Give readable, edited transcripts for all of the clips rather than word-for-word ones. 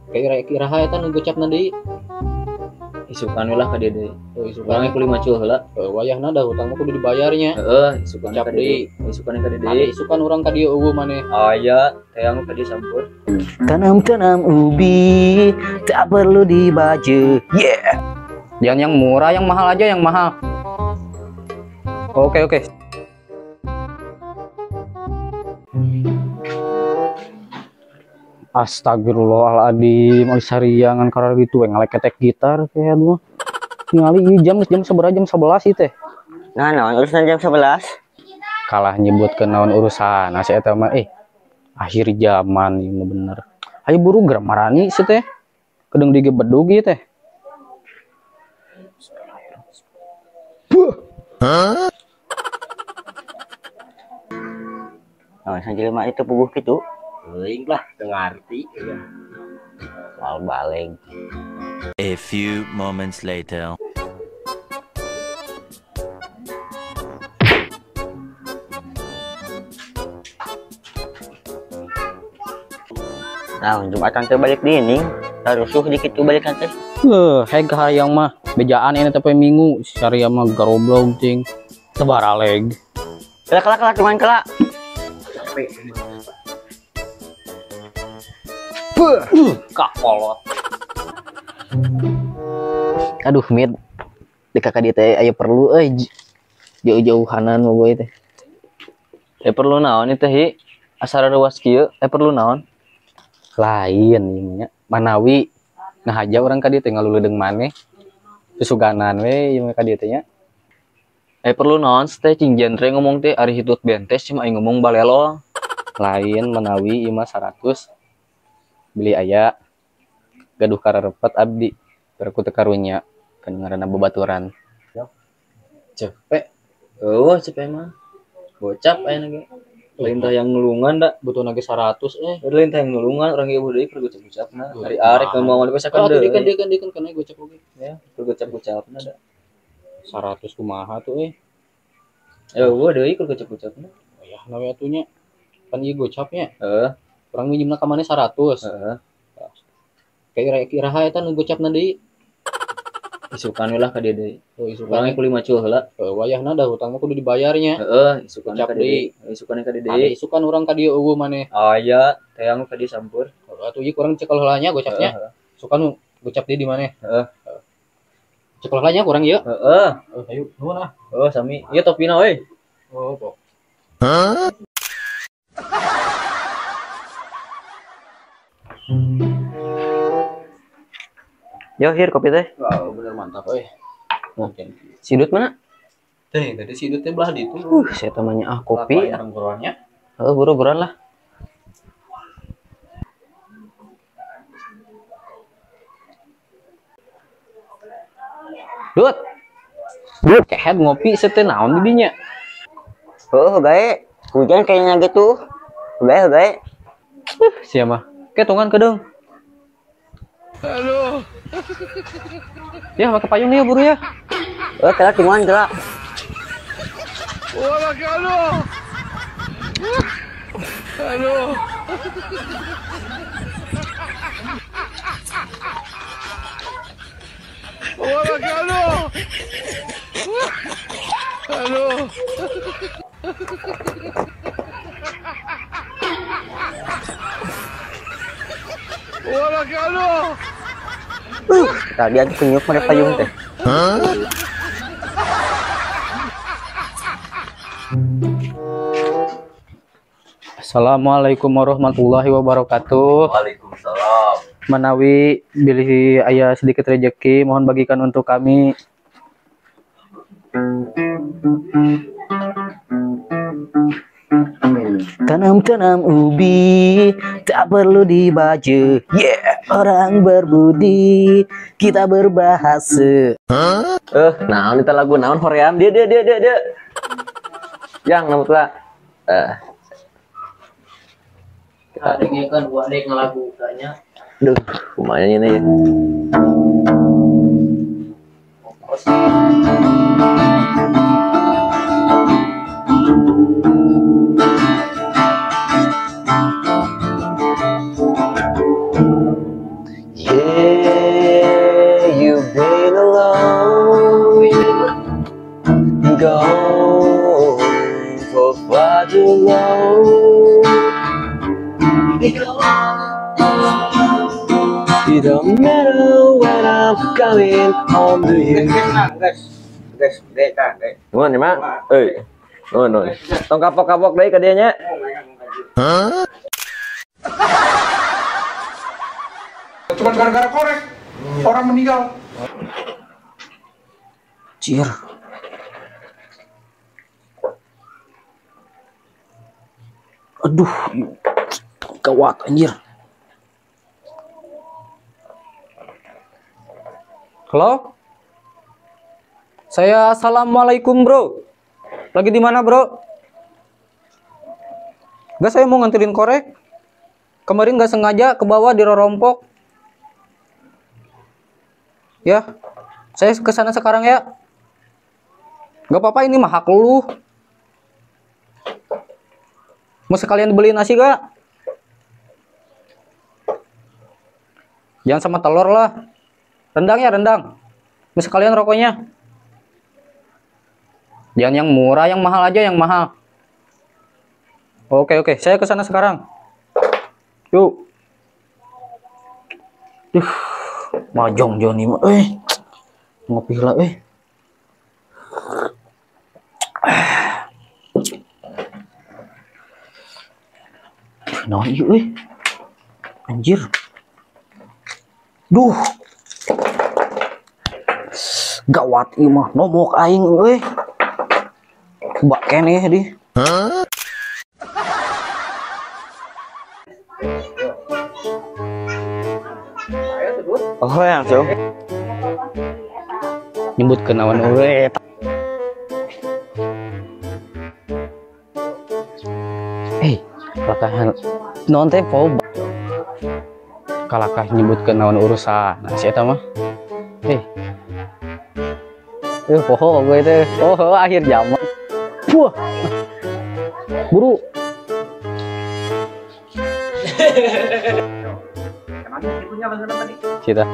Kira-kira eta nu gocap nanti isukan lah ka dia deui. oh isukan Urang kudu macul heula. wayahna dah hutang mah kudu dibayarnya Isukan Gocap ka dia. deui. Isukan ka dia ada deui. isukan urang ka dieu eueuh maneh Aya tayang ka dia sampur. Tanam-tanam ubi tak perlu dibaju. Yeah. Jangan yang murah, yang mahal aja, yang mahal. Oke. Astagfirullahaladzim, sariangan karena itu ngelek ketek gitar kayak mah. Ningali jam seberapa jam 11 itu teh. Nah, urusan jam 11. Kalah nyebut ke naon urusan. Nah, saya tahu mah akhir zaman ini bener. Ayo buru gramarani sih teh. Kedeng dige bedug ieu teh. Nah, jelema itu puguh kitu. Leuing lah teu ngarti Soal baleg. A few moments later. Nah, Jumatan teh balik dinding. Tarusuh dikit tuh balikan teh. Heg hayang mah bejaan ini tapi minggu syariah mah garoblog ting tebaraleg. Kelak cuman kelak. Kakolot. Aduh, Mit. Di kakak dia teh aya perlu jauh-jauhanan mah boy teh. Perlu naon ieu teh hi? Asal ruas kieu perlu naon? Lain ieu nya. Manawi ngahaja orang ka dieu teh ngaluleudeung maneh. Susuganan we ieu ka dieu teh nya. Perlu naon teh cing genre ngomong teh ari hitut bentes cuma aing ngomong balelo. Lain menawi ieu mah 100 beli aya gaduh kararepet abdi berku teu karunya kan ngaranna babaturan. cepet Cepet mah. Gocap aya ge. Lain tah yang nulungan da. butuh lagi 100 Lain tah yang nulungan urang ieu deui keur gocap-gocapna. Ari arek ngomong di pasakan kan deui. dia kan kana gocap oge Ya, keur gocap-gocapna da. 100 kumaha tuh Eueuh deui keur gocap-gocapna. ya nawe atunya kan ieu gocapnya Heeh. urang minjemna ka maneh 100 Heeh. kira-kira eta nu gocap nanti Isukan lah ka dia deui. oh Urang isukan kudu macul heula. wayahna dah hutang mah kudu dibayarnya Isukan Gocap ka dia deui. Isukan ka dia ada deui. isukan urang ka dieu eueuh maneh Aya tayang ka dia sampur. atuh ieu kurang cekel heulanya gocapnya sukan gocap di maneh Heeh. cekel heulanya kurang ieu Heeh. ayo nuhun ah Sami. Ieu topina we. oh pok Yo, hir kopi teh. wow bener mantap mungkin Sidut mana? teh tadi si teh belah ditu Saya temannya kopi. orang-orangnya Buru-buruan lah. Dut kehet ngopi seteu naon di dinya. Gae. Hujan kayaknya gitu. Gae. Sia mah ketongan kedeng. Ya pakai payung ya buru ya. Kelak cuman kelak. Tadi aku penyuk pakai payung teh. Assalamualaikum warahmatullahi wabarakatuh. Waalaikumsalam. Menawi bilih aya sedikit rejeki mohon bagikan untuk kami. Tanam-tanam ubi tak perlu dibaju. Yeah, orang berbudi kita berbahasa. Naon eta lagu naon hoream? Dia. Yang namut lah. ada kan buat dek ngelagu kayaknya Duh, lumayan ini ya. to know. It don't matter when I'm coming home to you. Ngon ya, Mak? Ngon. Tong kapok-kapok deui ka dieu nya. Cuman gara-gara korek orang meninggal. Cier. Aduh, gawat anjir. Halo? Saya assalamualaikum bro. Lagi di mana bro? Gak, saya mau nganterin korek. Kemarin gak sengaja ke bawah dirorompok. Ya, saya ke sana sekarang ya. Gak apa-apa, ini mah hak lu. Mau sekalian beli nasi gak? Jangan sama telur lah. Rendang ya, rendang. Mau sekalian rokoknya. Jangan yang murah, yang mahal aja, yang mahal. Oke, saya ke sana sekarang. Yuk. Mahjong Joni mah, ngopi lah, Naon ieu, anjir. Duh. Gawat ieu mah, nomok aing euy. Bak keneh di. Oh, yang so. Nyebut kenawan euy. Kalakah non teh po. Kalakah nyebut kenawan urusan. Nah, si eta mah. Poho gue teh. Oh, akhir zaman. Wah. Buru. Cita.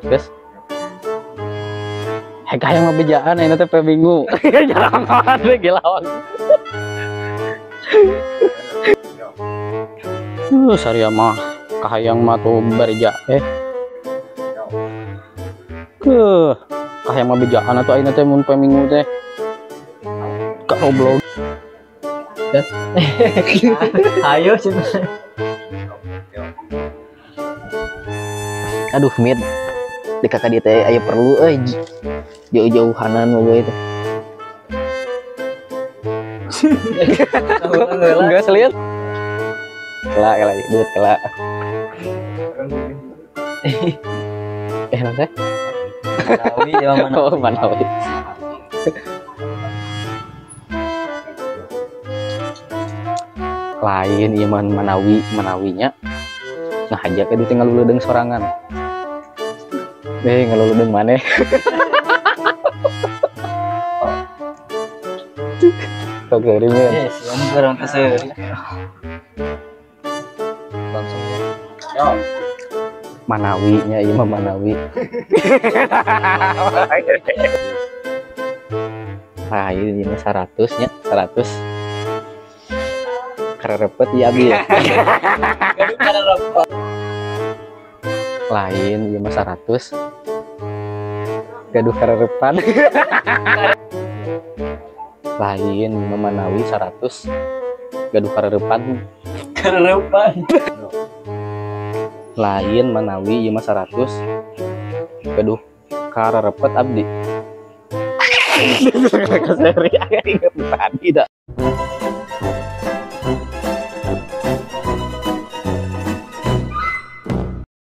Guys. Kayak mah bejaan ini teh bingung. Jarang banget deh gilawang. Saria mah kahayang mah tuh barija kahayang mah bejaan atuh ayeuna teh mun minggu teh. Ka goblok. Ayo sih. Aduh, Mit. Di kakak dia teh aya perlu jauh-jauhanan mah gue itu. Enggak seliat. Kela duit kela. Nanti Manawi ya Manawi. oh Manawi. Lain iman Manawinya nah aja kayak ditinggal luludeng sorangan. Ngeluludeng maneh. Kok kirimin. Yes, yang kurang kesel. Langsung. Yo. Manawinya iya mah Manawi. Nah, ini 100 nya, 100. Karepet ya abi. Lain iya mah 100. Gaduh karerepan. Lain iya mah Manawi 100. Gaduh karerepan. Lain Manawi iya mah 100. Gaduh karepet abdi. Seri inget tadi dah.